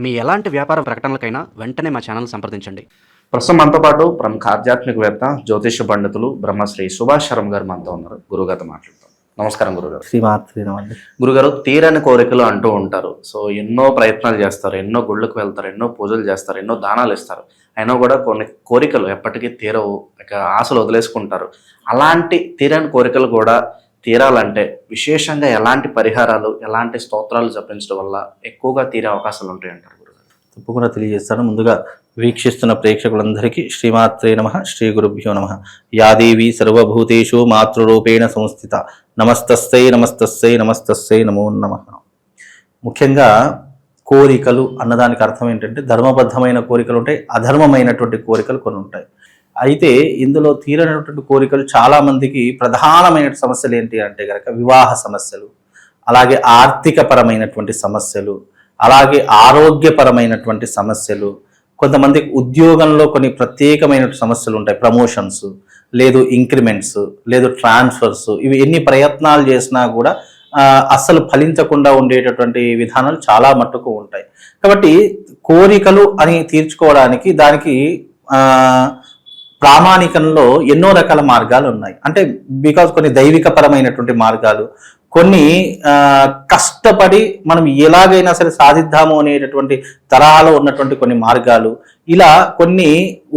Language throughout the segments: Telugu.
మీ ఎలాంటి వ్యాపార ప్రకటనలకైనా వెంటనే మా ఛానల్ సంప్రదించండి. ప్రస్తుతం మనతో పాటు ప్రముఖ ఆధ్యాత్మికవేత్త జ్యోతిష పండితులు బ్రహ్మశ్రీ సుభాష్ శర్మ గారు మనతో ఉన్నారు. గురుగారితో మాట్లాడతాం. నమస్కారం గురుగారు. శ్రీమాత్రేనమండి. గురుగారు, తీరని కోరికలు అంటూ ఉంటారు. సో ఎన్నో ప్రయత్నాలు చేస్తారు, ఎన్నో గుళ్ళకు వెళ్తారు, ఎన్నో పూజలు చేస్తారు, ఎన్నో దానాలు ఇస్తారు. అయినా కూడా కొన్ని కోరికలు ఎప్పటికీ తీరవు, ఇక ఆశలు వదిలేసుకుంటారు. అలాంటి తీరని కోరికలు కూడా తీరాలంటే విశేషంగా ఎలాంటి పరిహారాలు, ఎలాంటి స్తోత్రాలు జపించడం వల్ల ఎక్కువగా తీరే అవకాశాలు ఉంటాయంటారు గురుగారు? తప్పకుండా తెలియజేస్తాను. ముందుగా వీక్షిస్తున్న ప్రేక్షకులందరికీ శ్రీమాత్రే నమః, శ్రీ గురుభ్యో నమః. యాదేవి సర్వభూతేషు మాతృరూపేణ సంస్థిత నమస్తస్సై నమస్తస్సై నమస్తస్సై నమో నమః. ముఖ్యంగా కోరికలు అన్నదానికి అర్థం ఏంటంటే ధర్మబద్ధమైన కోరికలు ఉంటాయి, అధర్మమైనటువంటి కోరికలు కొన్ని ఉంటాయి. అయితే ఇందులో తీరనటువంటి కోరికలు చాలా మందికి ప్రధానమైన సమస్యలు ఏంటి అంటే కనుక వివాహ సమస్యలు, అలాగే ఆర్థిక పరమైనటువంటి సమస్యలు, అలాగే ఆరోగ్యపరమైనటువంటి సమస్యలు, కొంతమందికి ఉద్యోగంలో కొన్ని ప్రత్యేకమైన సమస్యలు ఉంటాయి, ప్రమోషన్స్, లేదు ఇంక్రిమెంట్స్, లేదు ట్రాన్స్ఫర్స్. ఇవి ఎన్ని ప్రయత్నాలు చేసినా కూడా అస్సలు ఫలించకుండా ఉండేటటువంటి విధానాలు చాలా మట్టుకు ఉంటాయి. కాబట్టి కోరికలు అని తీర్చుకోవడానికి దానికి ప్రామాణికంలో ఎన్నో రకాల మార్గాలు ఉన్నాయి. అంటే బికాజ్ కొన్ని దైవిక పరమైనటువంటి మార్గాలు, కొన్ని కష్టపడి మనం ఎలాగైనా సరే సాధిద్దాము అనేటటువంటి తరహాలో ఉన్నటువంటి కొన్ని మార్గాలు, ఇలా కొన్ని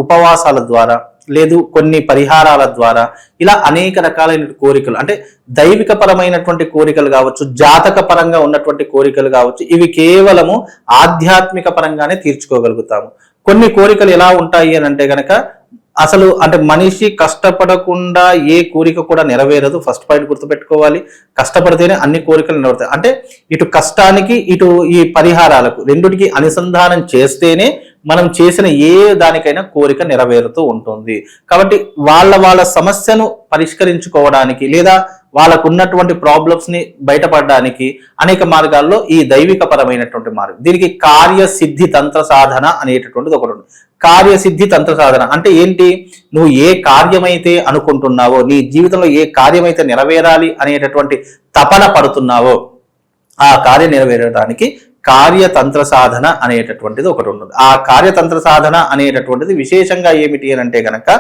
ఉపవాసాల ద్వారా, లేదు కొన్ని పరిహారాల ద్వారా, ఇలా అనేక రకాలైన కోరికలు, అంటే దైవిక పరమైనటువంటి కోరికలు కావచ్చు, జాతక పరంగా ఉన్నటువంటి కోరికలు కావచ్చు, ఇవి కేవలము ఆధ్యాత్మిక పరంగానే తీర్చుకోగలుగుతాము. కొన్ని కోరికలు ఎలా ఉంటాయి అని అంటే గనక అసలు అంటే మనిషి కష్టపడకుండా ఏ కోరిక కూడా నెరవేరదు. ఫస్ట్ పాయింట్ గుర్తుపెట్టుకోవాలి. కష్టపడితేనే అన్ని కోరికలు నెరవేరుతాయి. అంటే ఇటు కష్టానికి ఇటు ఈ పరిహారాలకు రెండుటికి అనుసంధానం చేస్తేనే మనం చేసిన ఏ దానికైనా కోరిక నెరవేరుతూ ఉంటుంది. కాబట్టి వాళ్ళ సమస్యను పరిష్కరించుకోవడానికి, లేదా వాళ్ళకు ఉన్నటువంటి ప్రాబ్లమ్స్ ని బయటపడడానికి అనేక మార్గాల్లో ఈ దైవిక పరమైనటువంటి మార్గం. దీనికి కార్యసిద్ధి తంత్ర సాధన అనేటటువంటిది ఒకటి ఉంది. కార్యసిద్ధి తంత్ర సాధన అంటే ఏంటి? నువ్వు ఏ కార్యమైతే అనుకుంటున్నావో, నీ జీవితంలో ఏ కార్యమైతే నెరవేరాలి అనేటటువంటి తపన పడుతున్నావో ఆ కార్యం నెరవేరడానికి కార్యతంత్ర సాధన అనేటటువంటిది ఒకటి ఉంటుంది. ఆ కార్యతంత్ర సాధన అనేటటువంటిది విశేషంగా ఏమిటి అని అంటే గనక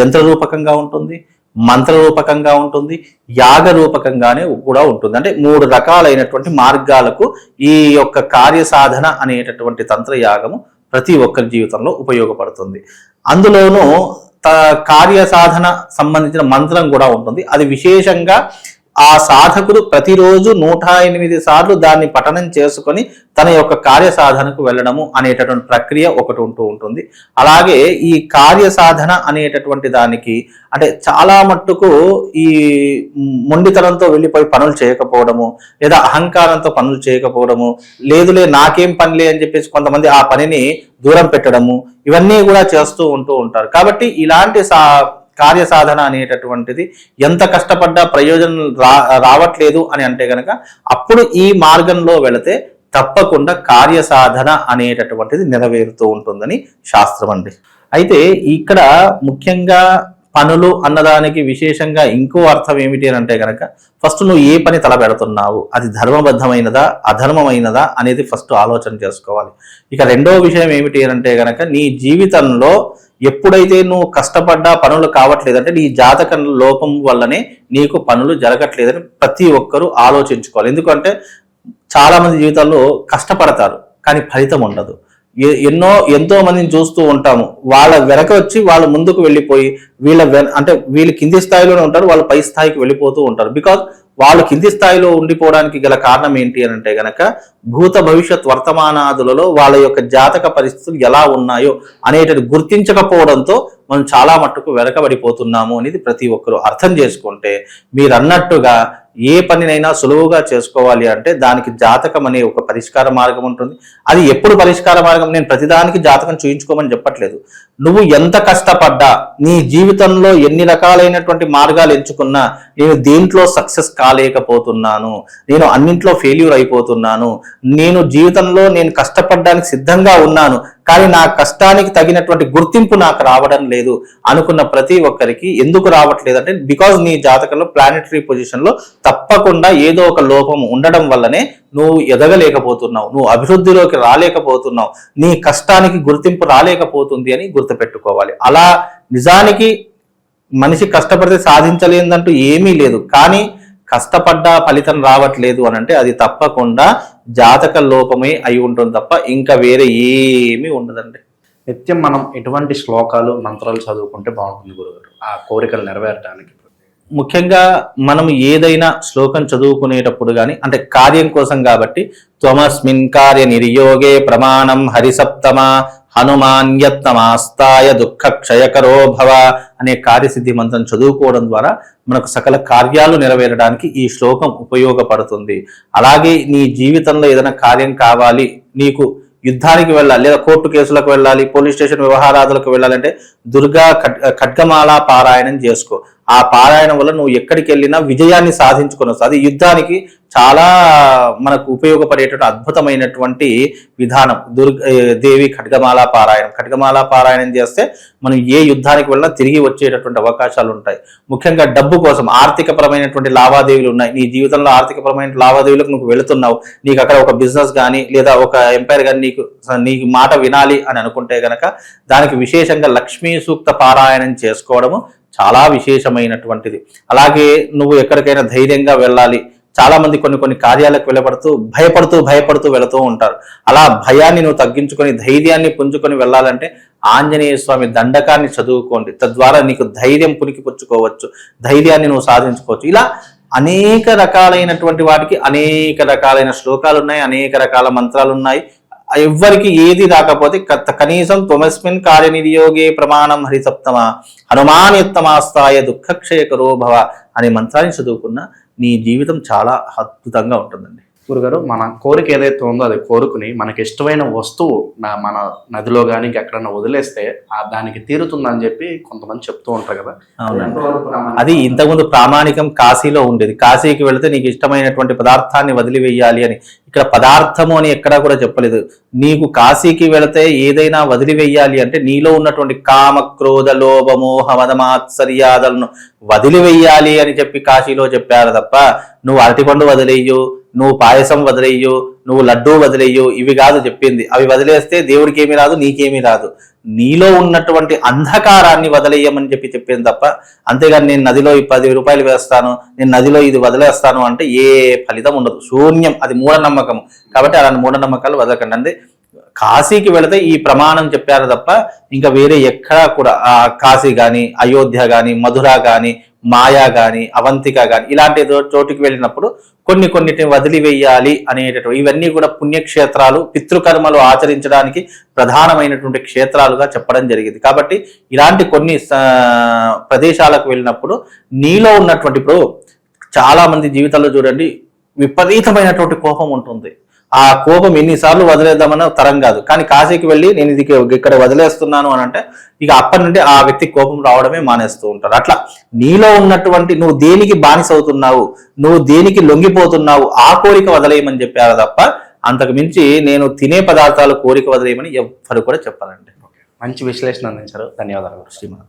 యంత్రరూపకంగా ఉంటుంది, మంత్రరూపకంగా ఉంటుంది, యాగ రూపకంగానే కూడా ఉంటుంది. అంటే 3 రకాలైనటువంటి మార్గాలకు ఈ యొక్క కార్యసాధన అనేటటువంటి తంత్రయాగము ప్రతి ఒక్కరి జీవితంలో ఉపయోగపడుతుంది. అందులోనూ కార్యసాధన సంబంధించిన మంత్రం కూడా ఉంటుంది. అది విశేషంగా ఆ సాధకుడు ప్రతిరోజు 108 సార్లు దాన్ని పఠనం చేసుకొని తన యొక్క కార్యసాధనకు వెళ్ళడము అనేటటువంటి ప్రక్రియ ఒకటి ఉంటూ ఉంటుంది. అలాగే ఈ కార్యసాధన అనేటటువంటి దానికి అంటే చాలా మట్టుకు ఈ మొండితనంతో వెళ్ళిపోయి పనులు చేయకపోవడము, లేదా అహంకారంతో పనులు చేయకపోవడము, లేదులే నాకేం పనిలే అని చెప్పేసి కొంతమంది ఆ పనిని దూరం పెట్టడము, ఇవన్నీ కూడా చేస్తూ ఉంటూ ఉంటారు. కాబట్టి ఇలాంటి కార్యసాధన అనేటటువంటిది ఎంత కష్టపడ్డా ప్రయోజనం రావట్లేదు అని అంటే గనక అప్పుడు ఈ మార్గంలో వెళితే తప్పకుండా కార్యసాధన అనేటటువంటిది నెరవేరుతూ ఉంటుందని శాస్త్రం అండి. అయితే ఇక్కడ ముఖ్యంగా పనులు అన్నదానికి విశేషంగా ఇంకో అర్థం ఏమిటి అని అంటే కనుక ఫస్ట్ నువ్వు ఏ పని తల పెడుతున్నావు, అది ధర్మబద్ధమైనదా అధర్మమైనదా అనేది ఫస్ట్ ఆలోచన చేసుకోవాలి. ఇక రెండో విషయం ఏమిటి అని అంటే కనుక నీ జీవితంలో ఎప్పుడైతే నువ్వు కష్టపడ్డా పనులు కావట్లేదంటే నీ జాతకం లోపం వల్లనే నీకు పనులు జరగట్లేదని ప్రతి ఒక్కరూ ఆలోచించుకోవాలి. ఎందుకంటే చాలా మంది జీవితాల్లో కష్టపడతారు కానీ ఫలితం ఉండదు. ఎంతో మందిని చూస్తూ ఉంటాము, వాళ్ళ వెనక వచ్చి వాళ్ళు ముందుకు వెళ్ళిపోయి వీళ్ళు కింది స్థాయిలోనే ఉంటారు, వాళ్ళు పై స్థాయికి వెళ్ళిపోతూ ఉంటారు. బికాజ్ వాళ్ళు కింది స్థాయిలో ఉండిపోవడానికి గల కారణం ఏంటి అని అంటే గనక భూత భవిష్యత్ వర్తమానాదులలో వాళ్ళ యొక్క జాతక పరిస్థితులు ఎలా ఉన్నాయో అనేటిది గుర్తించకపోవడంతో మనం చాలా మట్టుకు వెనకబడిపోతున్నాము అనేది ప్రతి ఒక్కరూ అర్థం చేసుకుంటే మీరు అన్నట్టుగా ఏ పనినైనా సులువుగా చేసుకోవాలి అంటే దానికి జాతకం అనే ఒక పరిష్కార మార్గం ఉంటుంది. అది ఎప్పుడు పరిష్కార మార్గం? నేను ప్రతిదానికి జాతకం చూయించుకోమని చెప్పట్లేదు. నువ్వు ఎంత కష్టపడ్డా, నీ జీవితంలో ఎన్ని రకాలైనటువంటి మార్గాలు ఎంచుకున్నా, నేను దేంట్లో సక్సెస్ కాలేకపోతున్నాను, నేను అన్నింట్లో ఫెయిల్యూర్ అయిపోతున్నాను, నేను జీవితంలో నేను కష్టపడడానికి సిద్ధంగా ఉన్నాను కానీ నా కష్టానికి తగినటువంటి గుర్తింపు నాకు రావడం లేదు అనుకున్న ప్రతి ఒక్కరికి ఎందుకు రావట్లేదు అంటే బికాజ్ నీ జాతకంలో ప్లానెటరీ పొజిషన్లో తప్పకుండా ఏదో ఒక లోపం ఉండడం వల్లనే నువ్వు ఎదగలేకపోతున్నావు, నువ్వు అభివృద్ధిలోకి రాలేకపోతున్నావు, నీ కష్టానికి గుర్తింపు రాలేకపోతుంది అని గుర్తుపెట్టుకోవాలి. అలా నిజానికి మనిషి కష్టపడితే సాధించలేదంటూ ఏమీ లేదు. కానీ కష్టపడ్డా ఫలితం రావట్లేదు అని అంటే అది తప్పకుండా జాతక లోపమే అయి ఉంటుంది తప్ప ఇంకా వేరే ఏమీ ఉండదండి. నిత్యం మనం ఎటువంటి శ్లోకాలు మంత్రాలు చదువుకుంటే బాగుంటుంది గురుగారు ఆ కోరికలు నెరవేరడానికి? ముఖ్యంగా మనం ఏదైనా శ్లోకం చదువుకునేటప్పుడు కానీ అంటే కార్యం కోసం కాబట్టి త్వమస్మిన్ కార్య నిర్యోగే ప్రమాణం హరిసప్తమ హనుమాన్యత్తమాస్తాయ దుఃఖ క్షయకరో భవ అనే కార్యసిద్ధి మంత్రం చదువుకోవడం ద్వారా మనకు సకల కార్యాలు నెరవేరడానికి ఈ శ్లోకం ఉపయోగపడుతుంది. అలాగే నీ జీవితంలో ఏదైనా కార్యం కావాలి, నీకు యుద్ధానికి వెళ్ళాలి లేదా కోర్టు కేసులకు వెళ్ళాలి, పోలీస్ స్టేషన్ వ్యవహారాదులకు వెళ్ళాలంటే దుర్గా ఖడ్గమాల పారాయణం చేసుకో. ఆ పారాయణం వల్ల నువ్వు ఎక్కడికి వెళ్ళినా విజయాన్ని సాధించుకొని వస్తావు. అది యుద్ధానికి చాలా మనకు ఉపయోగపడేటువంటి అద్భుతమైనటువంటి విధానం దేవి ఖడ్గమాల పారాయణం చేస్తే మనం ఏ యుద్ధానికి వెళ్ళినా తిరిగి వచ్చేటటువంటి అవకాశాలు ఉంటాయి. ముఖ్యంగా డబ్బు కోసం ఆర్థికపరమైనటువంటి లావాదేవీలు ఉన్నాయి, నీ జీవితంలో ఆర్థికపరమైన లావాదేవీలకు నువ్వు వెళుతున్నావు, నీకు అక్కడ ఒక బిజినెస్ కానీ లేదా ఒక ఎంపైర్ కానీ నీకు మాట వినాలి అని అనుకుంటే గనక దానికి విశేషంగా లక్ష్మీ సూక్త పారాయణం చేసుకోవడము చాలా విశేషమైనటువంటిది. అలాగే నువ్వు ఎక్కడికైనా ధైర్యంగా వెళ్ళాలి, చాలా మంది కొన్ని కార్యాలకు భయపడుతూ వెళుతూ ఉంటారు. అలా భయాన్ని నువ్వు తగ్గించుకొని ధైర్యాన్ని పుంజుకొని వెళ్ళాలంటే ఆంజనేయ స్వామి దండకాన్ని చదువుకోండి. తద్వారా నీకు ధైర్యం పుణికిపుచ్చుకోవచ్చు, ధైర్యాన్ని నువ్వు సాధించుకోవచ్చు. ఇలా అనేక రకాలైనటువంటి వాటికి అనేక రకాలైన శ్లోకాలు ఉన్నాయి, అనేక రకాల మంత్రాలు ఉన్నాయి. ఎవ్వరికి ఏది రాకపోతే కనీసం త్వమస్మిన్ కార్యనిర్యోగే ప్రమాణం హరిసప్తమ హనుమాన్యత్తమాస్తాయ దుఃఖక్షయకరో భవ అనే మంత్రాన్ని చదువుకున్న నీ జీవితం చాలా అద్భుతంగా ఉంటుందండి. గురుగారు, మన కోరిక ఏదైతే ఉందో అది కోరుకుని మనకి ఇష్టమైన వస్తువు మన నదిలో కానీ ఇంకెక్కడన్నా వదిలేస్తే దానికి తీరుతుందని చెప్పి కొంతమంది చెప్తూ ఉంటారు కదా. అవునండి, అది ఇంతకుముందు ప్రామాణికం కాశీలో ఉండేది. కాశీకి వెళితే నీకు ఇష్టమైనటువంటి పదార్థాన్ని వదిలివేయాలి అని. ఇక్కడ పదార్థము అని ఎక్కడా కూడా చెప్పలేదు. నీకు కాశీకి వెళితే ఏదైనా వదిలివేయాలి అంటే నీలో ఉన్నటువంటి కామ క్రోధ లోభ మోహ మదమాత్సర్యాదులను వదిలివేయాలి అని చెప్పి కాశీలో చెప్పారు తప్ప నువ్వు అరటిపండు వదిలేయు, నువ్వు పాయసం వదిలేయు, నువ్వు లడ్డూ వదిలేయు ఇవి కాదు చెప్పింది. అవి వదిలేస్తే దేవుడికి ఏమీ రాదు, నీకేమీ రాదు. నీలో ఉన్నటువంటి అంధకారాన్ని వదిలేయమని చెప్పింది తప్ప అంతేగాని నేను నదిలో 10 రూపాయలు వేస్తాను, నేను నదిలో ఇది వదిలేస్తాను అంటే ఏ ఫలితం ఉండదు, శూన్యం. అది మూఢనమ్మకం. కాబట్టి అలాంటి మూఢనమ్మకాలు వదలకండి. అంటే కాశీకి వెళితే ఈ ప్రమాణం చెప్పారు తప్ప ఇంకా వేరే ఎక్కడా కూడా కాశీ కానీ అయోధ్య కానీ మధుర కానీ మాయా కానీ అవంతిక కానీ ఇలాంటి చోటుకి వెళ్ళినప్పుడు కొన్నిటిని వదిలివేయాలి అనేటటువంటి ఇవన్నీ కూడా పుణ్యక్షేత్రాలు, పితృకర్మలు ఆచరించడానికి ప్రధానమైనటువంటి క్షేత్రాలుగా చెప్పడం జరిగింది. కాబట్టి ఇలాంటి కొన్ని ప్రదేశాలకు వెళ్ళినప్పుడు నీలో ఉన్నటువంటి ఇప్పుడు చాలా మంది జీవితాల్లో చూడండి విపరీతమైనటువంటి కోపం ఉంటుంది. ఆ కోపం ఎన్నిసార్లు వదిలేద్దామన్న తరం కాదు. కానీ కాశీకి వెళ్ళి నేను ఇది ఇక్కడ వదిలేస్తున్నాను అని అంటే ఇక అప్పటి నుండి ఆ వ్యక్తి కోపం రావడమే మానేస్తూ ఉంటారు. అట్లా నీలో ఉన్నటువంటి నువ్వు దేనికి బానిస అవుతున్నావు, నువ్వు దేనికి లొంగిపోతున్నావు ఆ కోరిక వదిలేయమని చెప్పారు తప్ప అంతకు మించి నేను తినే పదార్థాలు కోరిక వదిలేయమని ఎవ్వరు కూడా చెప్పాలండి. మంచి విశ్లేషణ అందించారు, ధన్యవాదాలు శ్రీమాన్.